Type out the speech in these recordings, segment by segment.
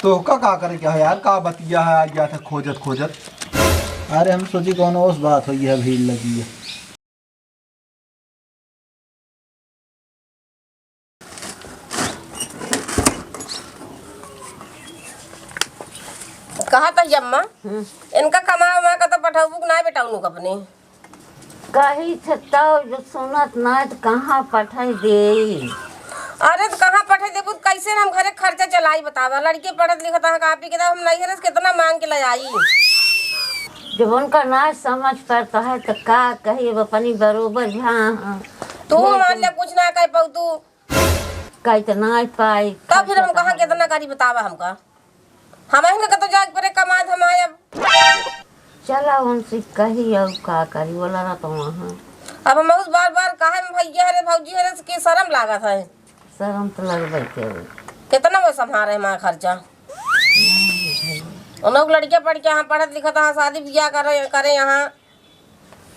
तो का करे क्या है यार, का बतिया है आज गया था खोजत खोजत। अरे हम सोची कौन उस बात हुई है, भीड़ लगी है। कहा था जम्मा इनका कमा वमा का तो पठाऊ ना बेटाऊ अपने कही छता जो सुनत ना तो कहाँ पठाई दे। अरे तो कहाँ पठे देबू कैसे हम घरे खर्चा चलाई बतावा। लड़के पढ़त लिखत है कापी किताब हम नहीं हरस कितना मांग के ले आई। जब उनका ना समझ पड़ता है तो का कही अपनी बरोबर। हाँ तू मान ले कुछ ना कह पाऊ तू कही तो ना पाई तब फिर हम कहाँ कितना करी बतावा हमका। हम इनका तो जाग पर कमात हम आए चला उनसे कही और का करी बोला ना तो वहाँ अब हम उस बार बार कहा भैया हरे भौजी हरे के शर्म लागत है। शर्म तो लगबे के कितना वो संभाले हमारा खर्चा। उन लोग लड़कियां पढ़ के यहाँ पढ़त लिखत है शादी ब्याह करे यहाँ।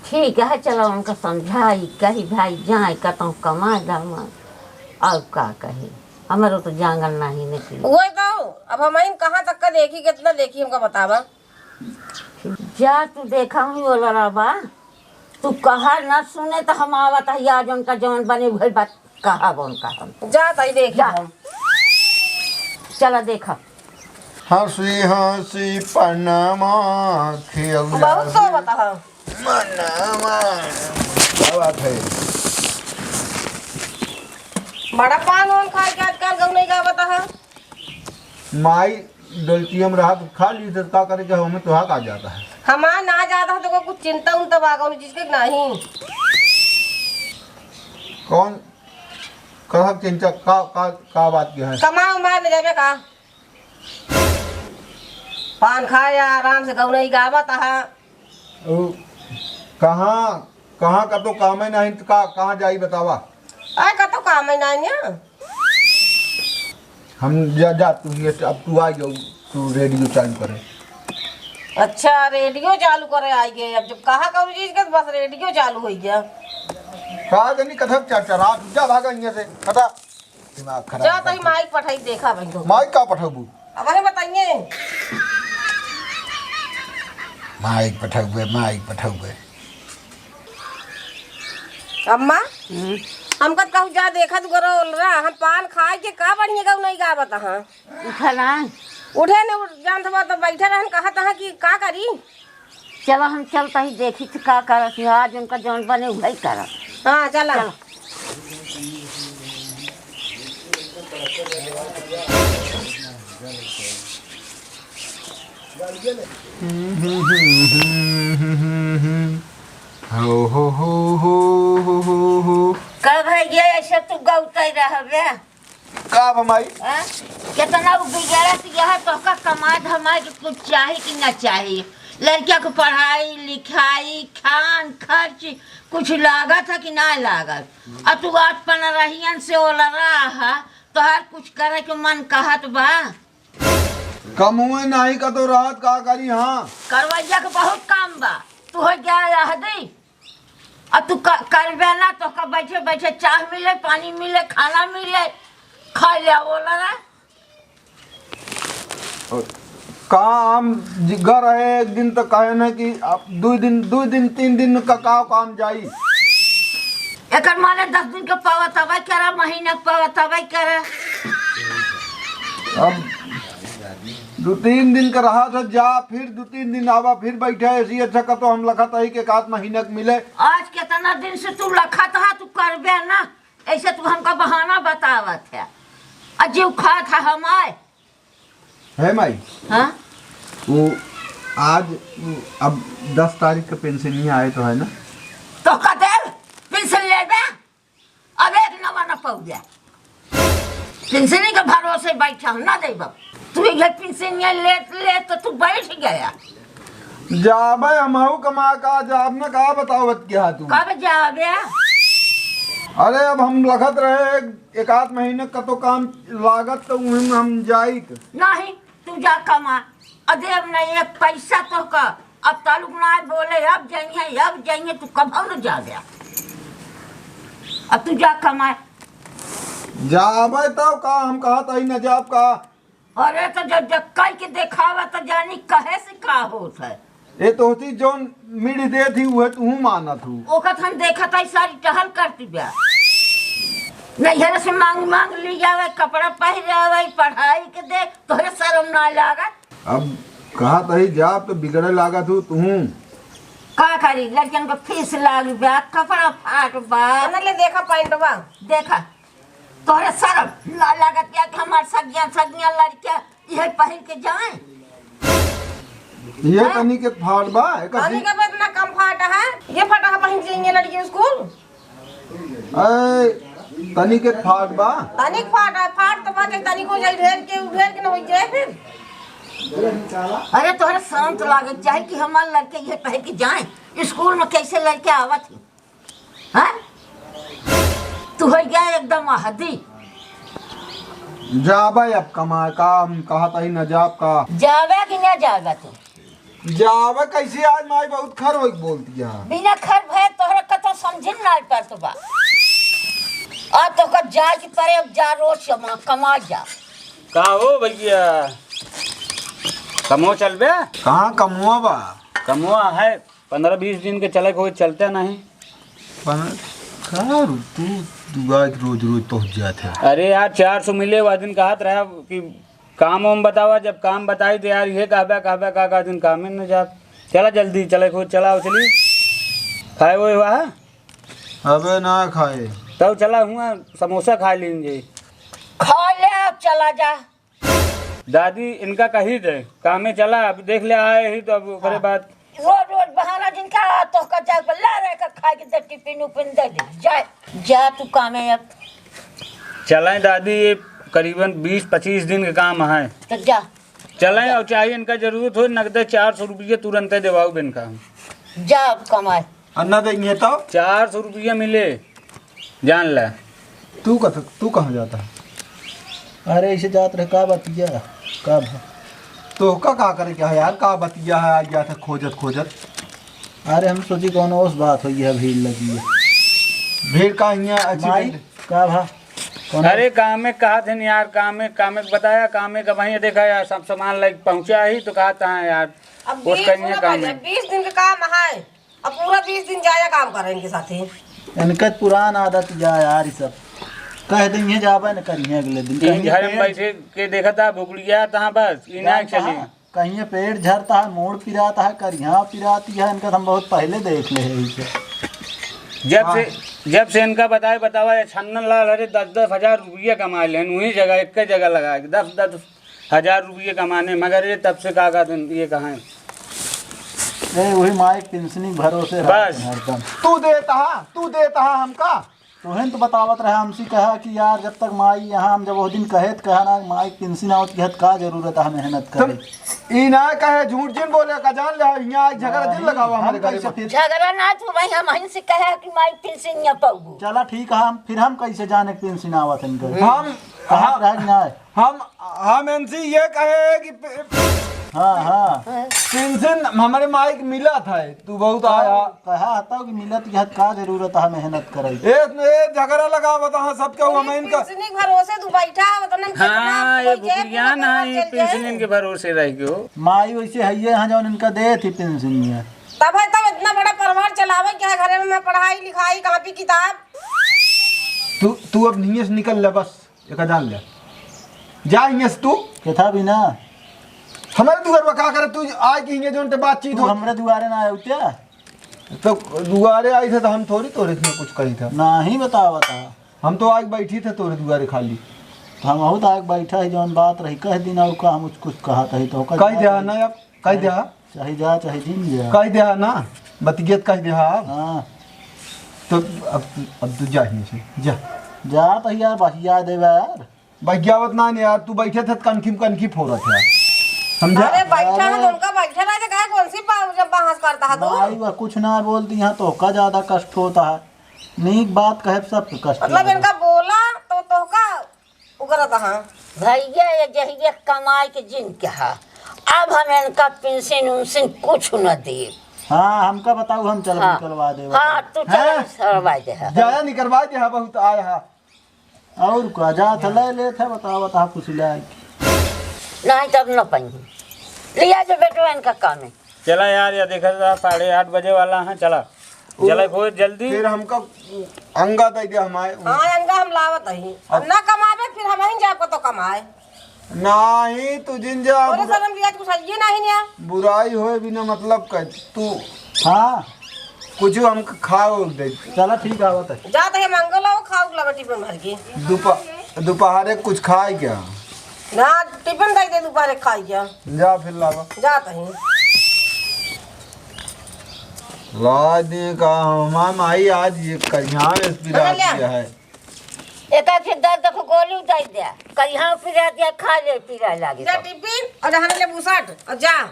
ठीक है चलो उनका समझाई कही भाई जाए कतौ कमा दामा और का कही हमारो तो जांगल नहीं निकली। वो तो अब हम कहाँ तक का देखी कितना देखी हमका बतावा। जा तू देखा हूँ बोला रहा बा तू कहा ना सुने तो हम आवत है आज उनका जवन बने हुए बात कहा उनका हम जा तई देख जा चला देखा। हंसी हंसी पनमा बहुत तो बता मनमा क्या बात है। बड़ा पान वान खा के आजकल गौ नहीं गावत है। माई डोलचियम रहा तो खा ली तो का करे क्या हमें तो हाथ आ जाता है। हमारा ना जाता है तो को कुछ चिंता उनता बागा चीज के नहीं। कौन कहा चिंता का बात क्या है। कमा उमा ले जाबे का पान खाया आराम से गौ नहीं गावत है। कहाँ कहाँ का तो काम है नहीं तो कहाँ जाई बतावा। आय का तो काम है नहीं हम जा तू ये अब तू आ जाओ तू रेडियो चालू करे। अच्छा रेडियो चालू करे आई गए अब जब कहा करू चीज के बस रेडियो चालू हो गया। कहा जनी कथक चरा जा भागा यहाँ से हटा दिमाग खराब। जा तई माइक पठाई देखा भाई तो माइक का पठाबू अब हमें बताइए माइक पठाबू अम्मा हमका कहू जा देखत गोरो रहा हम पान खाए के का बढ़िया गौ नहीं गावत हां। उठा ना उठे ने जानत बा तो बैठे रहन कहा तहा कि का करी। चलो हम चलता ही देखी तो का करत आज उनका जवन बने वही करत। हां चला हो कब है ये ऐसे तू गौतई रहबे का भमाई कितना बिगड़त यह तो का कमाई धमाई के कुछ चाहे कि ना चाहिए। लड़किया को पढ़ाई लिखाई खान खर्च कुछ लागत है कि ना लागत। और तू आज पन रहियन से ओला रहा तो हर कुछ करे के मन कहत बा कमुए नहीं का तो रात का करी। हाँ करवैया के बहुत काम बा तू हो गया दी और तू करबे ना तो का बैठे बैठे चाह मिले पानी मिले खाना मिले खा लिया बोला ना काम घर है एक दिन तो कहे ना कि अब 2 दिन 3 दिन का काम जाई। एक माने 10 दिन के पावा तबे करा महीना के पावा तबे करा। अब 2-3 दिन का रहा था जा फिर 2-3 दिन आवा फिर बैठा ऐसी अच्छा का तो हम लखा था कि 1 महीना के मिले। आज कितना दिन से तू लखा था तू करबे ना ऐसे तू हमका बहाना बतावत है। अजीब खा था हम आए है माई। हाँ वो आज अब 10 तारीख का पेंशन नहीं आए तो है ना तो कदे पेंशन ले बे अब एक नवा न पाऊ गया पेंशन के भरोसे बैठा ना दे बाप तू ये पेंशन ले तो तू बैठ गया। जाबे हमहू कमा का जाब ना का बतावत क्या तू कब जाबे। अरे अब हम लगत रहे 1 महीने का तो काम लागत तो हम जाई नहीं तू जा कमा अदेव नहीं एक पैसा तो का अब तालुक ना बोले अब जाइए तू कब न जा गया अब तू जा कमा जाबे तो का हम कहा था ही न जाब का अरे तो जब जब कई के देखावा तो जानी कहे से का होत है। ये तो होती जोन मिड दे थी वो तू माना तू ओकत हम देखा था सारी टहल करती ब्या नैहर से मांग मांग ली जावे कपड़ा पहन आवे पढ़ाई के दे तोहे शर्म ना लागत। अब कहा तही जा तो बिगड़े लागा तू का करी लड़कियन को फीस लाग ब्या कपड़ा फाट बा ले देखा पैंटवा देखा तोहे शर्म ना लागत क्या कि हमार सगिया लड़कियां यह पहन के जाए। ये तनी के फाड़ बा तनी का इतना कम फाटा है ये फटा है पहन जाएंगे लड़की स्कूल ए तनी के फाड़ बा तनी फाटा है फाट तो बात तनी को जाई ढेर के न हो जाए फिर। अरे तोहरा शर्म तो लागे चाहे कि हमार लड़के ये पहन के जाए स्कूल में कैसे लड़के आवत ही हैं तू हो गया एकदम हदी। जाबे अब कमाए काम कहा तही न जाब का जावे कि ना जावे तू जाबे कैसे आज माई बहुत खर होई बोलती है बिना खर भय तोहरा कतो समझिन ना पड़त बा आ तो का जा कि परे जा रोज कमा जा का हो भैया कमो चल बे कहाँ कमुआ बा कमुआ है 15-20 दिन के चले कोई चलते नहीं तू दुआ रोज रोज पहुँच जाते है। अरे यार 400 मिले वह दिन कहत रहा कि काम वाम बतावा जब काम बताई तो यार ये कहबे का दिन काम ही न जा चला जल्दी चले कोई चला चली खाए वो हुआ है अबे ना खाए तब चला हुआ समोसा खा लेंगे खा ले अब चला जा। दादी इनका कही दे काम में चला अब देख ले आए ही तो अब करे बात रोज रोज बहाना जिनका तो का जा ला रहे का खा के दे टिफिन उपिन दे दे जा तू काम है अब चलें दादी ये करीबन 20-25 दिन का काम है तो जा चलें और चाहिए इनका जरूरत हो नकद 400 रुपये तुरंत देवाओ बिन का जा अब कमाए अन्ना देंगे तो 400 रुपये मिले जान ले तू कहाँ जाता है अरे ऐसे जात रहे का बतिया का तो का करे क्या है यार का बतिया है आ गया था खोजत अरे हम सोची कौन उस बात हुई है भीड़ लगी है भीड़ का यहाँ अच्छी माई का भा अरे काम में कहा थे नहीं यार काम में बताया काम में का वहीं देखा यार सब सामान लाइक पहुंचा ही तो कहा था यार अब उस कहीं काम है 20 दिन का काम है अब पूरा 20 दिन जाया काम करेंगे साथी इनका पुरान आदत जा यार सब कह देंगे जाबे न करिए अगले दिन इन घर में बैठे के देखा था भुगड़िया था बस इना चली कहीं पेट झरता है मोड़ पिराता है करिया पिराती है इनका हम बहुत पहले देख ले है इसे जब से इनका बतावा छन्नन लाल अरे 10-10 हजार रुपये कमा ले वही जगह एक जगह लगा 10-10 हजार रुपये कमाने मगर ये तब से का दिन ये कहाँ है वही माइक पेंशनी भरोसे बस। हरदम तू देता हमका तोहन तो बतावत रहे हमसे कहा कि यार जब तक माई यहाँ हम जब वो दिन कहे ना माई पेंशन आवत कहत का जरूरत है मेहनत करे ई ना कहे झूठ जिन बोले का जान ले यहाँ झगड़ा जिन लगावा हमारे घर में झगड़ा ना तू भाई हम से कहे कि माई पेंशन न पाऊ चला ठीक है हम फिर हम कैसे जाने पेंशन आवत इनकर हम कहा रह ना हम इनसे ये कहे कि हाँ पेंशन हमारे माइक मिला था तू बहुत आया कहा था कि मिलत यह का जरूरत है मेहनत करे ए झगड़ा लगा बता सब क्या हुआ मैं इनका पेंशन के भरोसे तू बैठा वतन हाँ ये भुगड़िया ना ये पेंशन के भरोसे रह गयो माई वैसे है यहाँ जो इनका दे थी पेंशन में तब इतना बड़ा परिवार चलावे क्या घरे में पढ़ाई लिखाई कॉपी किताब तू अब नहीं से निकल ले बस एक जान ले जा यहाँ से तू कथा भी ना हमारे दुआर पर का करे तू आज की हिंगे जोन ते बातचीत हो हमरे दुआरे ना आयो क्या तो दुआरे आई थे तो हम थोड़ी तोरे से कुछ कही था ना ही बता हम तो आज बैठी थे तोरे दुआरे खाली तो हम बहुत आग बैठा है जौन बात रही कह दिन और का हम कुछ कहा था तो कह दिया ना अब कह दिया चाहे जा चाहे दिन जा कह दिया ना बतियत कह दिया हाँ तो अब तू जा ही से जा तो यार बहिया देवा यार बगियावत ना यार तू बैठे थे कनखी हो रहा था समझा अरे बैठा है तो उनका बैठा रहा था कहा कौन सी जब बहस करता है तो भाई वह कुछ ना बोलती यहाँ तो का ज्यादा कष्ट होता है नीक बात कहे सब कष्ट मतलब इनका बोला तो का उगरता है भैया ये जहिए कमाई के जिन क्या अब हम इनका पेंशन उनसन कुछ न दे हाँ हमका बताओ हम चल निकलवा दे हाँ तू चल करवा दे जाया नहीं करवा दिया बहुत आया और का जा ले थे बता कुछ ले नहीं तब न पहनी लिया जो बेटो इनका काम है। चला यार, या देखा था 8:30 बजे वाला है, चला चला हो जल्दी। फिर हमका अंगा दे दे हमारे। हाँ अंगा हम लावत ही, अब ना कमावे फिर हम ही जाब तो कमाए। नहीं तू जिन जा और सलम लिया कुछ ये नहीं निया। बुराई होए बिना मतलब कर तू हाँ कुछ हमका खाओ दे। चला ठीक है आवत है। जात है मंगल आओ खाओ लगा टिफिन भर के। दोपहर कुछ खाए क्या? ना टिफिन दे दे दोपहर खाई क्या। जा फिर लावा जात है ला दे का हमार माई आज ये करिया पिला दिया है। एक फिर दर्द को गोली उतार दिया कल यहाँ पिला दिया खा ले पीला लागे जा टिफिन और रहने ले बुसट और जा।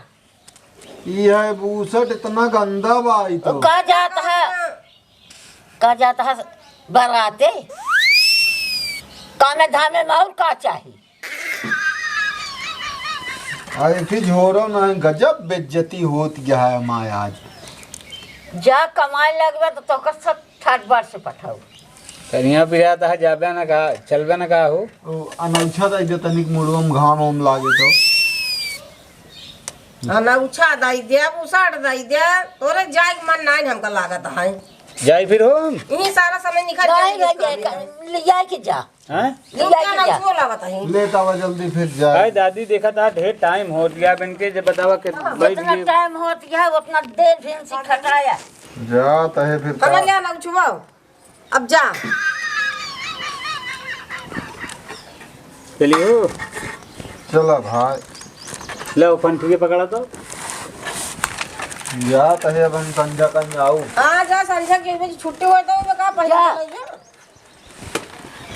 ये है बूसट इतना गंदा बाई तो कहा जाता है बराते कामे धामे में और का चाहिए। अरे फिर झोरो नहीं गजब बेइज्जती होत गया है माँ आज। जा कमाए लगवे तो तोकर सब ठाट बाट से पठाओ। करिया पिराता है, जाबे ना कहा चलबे ना कहा हो। अनौछा दे दे तनिक मुड़म घाम ओम लागे तो। ना उछा दाई दे बुसट दाई दे तोरे जाय मन नहीं हमका लागत है। जाई फिर हो यही सारा समय निकल नहीं जाए। लिया के जा हैं? लिया के जा। वो लागत है लेता हुआ जल्दी फिर जाए। भाई दादी देखा था ढेर टाइम हो गया इनके, जब बतावा के बैठ जितना गए। टाइम होत गया उतना देर भी से खटाया। जाता है फिर हमें लिया ना उछवाओ अब जा। चलिए हो चला भाई लो फंटी पकड़ा तो जाता है अब हम संध्या कहीं आऊ। आ जा संध्या के बजे छुट्टी होता है वो का पहले जा। चलेगा।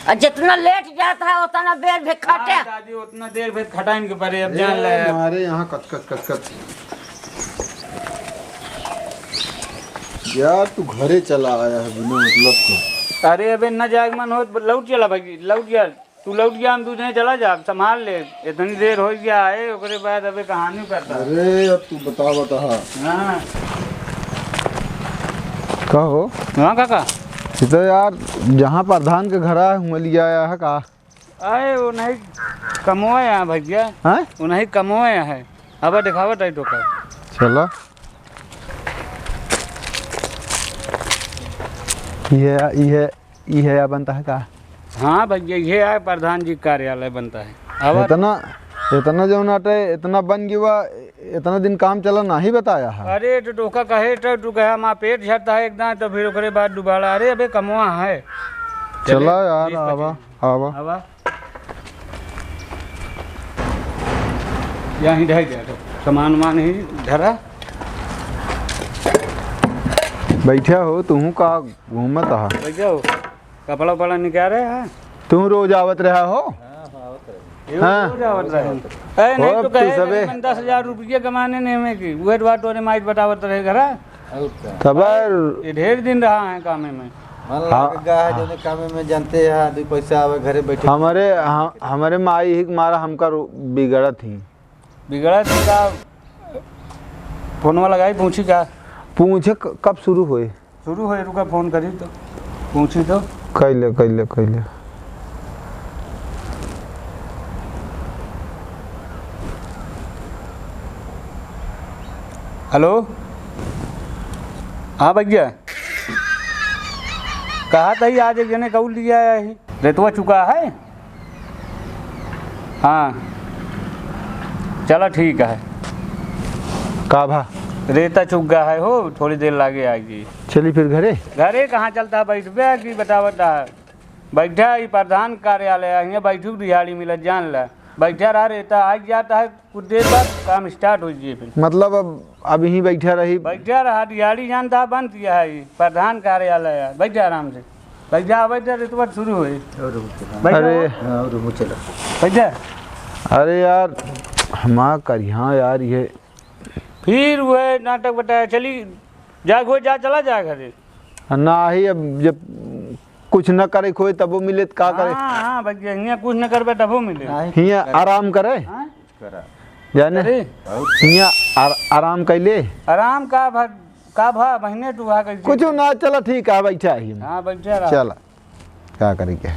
और जितना लेट जाता है उतना देर भी खटे। हाँ, दादी उतना देर फिर खटाइन के परे अब जान ले। हमारे यहाँ कच यार तू घरे चला आया है बिना मतलब को। अरे अबे न जाग मन हो लौट चला भाई, लौट गया तू, लौट गया हम दूसरे चला जा, संभाल ले। इतनी देर हो गया है ओकरे बाद अबे कहानी करता। अरे अब तू बता हाँ कहो। हाँ काका तो यार जहाँ प्रधान के घर आया हूँ लिया आया है का? आए वो नहीं कमोया है भैया, हैं? वो नहीं कमोया है। अब दिखावट है तो का चला ये बनता है का? हाँ भैया ये है प्रधान जी कार्यालय बनता है। अब इतना जो नाटे इतना बन गया इतना दिन काम चला नहीं बताया है। अरे तो टोका कहे तो तू कहा माँ पेट झड़ता है एकदम, तो फिर ओकरे बाद दुबारा अरे अबे कमवा है। चला यार आवा आवा यहाँ ही ढह गया तो सामान वामान ही धरा। बैठा हो तू का घूमत है? भैया हो कपड़ा उपड़ा निकाल रहे हैं? तू रोज आवत रहा हो? हाँ। नहीं तो कहे 10,000 रुपये कमाने ने हमें की वेट वाट और माइट बतावत रहे घरा तब ये ढेर दिन रहा है कामे में। कामे में जानते हैं 2 पैसा आवे घरे बैठे। हमारे माई ही मारा हमका बिगड़ा थी का फोनवा लगाई पूछी का पूछे कब शुरू हुए? शुरू हो रुका फोन करी तो पूछी तो कैले हेलो हाँ भैया कहा था ही आज एक जने कौल लिया है रेतवा चुका है। हाँ चलो ठीक है। का भा रेता चुक गया है हो थोड़ी देर लागे आएगी। चली फिर घरे कहाँ चलता है बैठबे की बतावता है बैठा ही प्रधान कार्यालय यहाँ बैठू दिहाड़ी मिलत जान ला बैठा रहा रहता आज जाता है कुछ देर बाद काम स्टार्ट हो जाए फिर मतलब अब यहीं बैठा रहा दिहाड़ी जानता बंद किया है प्रधान कार्यालय है बैठा आराम से बैठा रेतवा शुरू हुई। बैठा अरे यार हम करिया यार ये फिर वह नाटक बताया चली जा चला जा घरे ना ही अब जब कुछ न करे खोए तबो मिले तो का करे। हाँ भैया यहाँ कुछ न करबे तबो मिले हिया आराम करे जाने हिया आराम कैले आराम का भा महीने तू कुछ ना चला ठीक है बैठा ही हाँ बैठा चला क्या करे क्या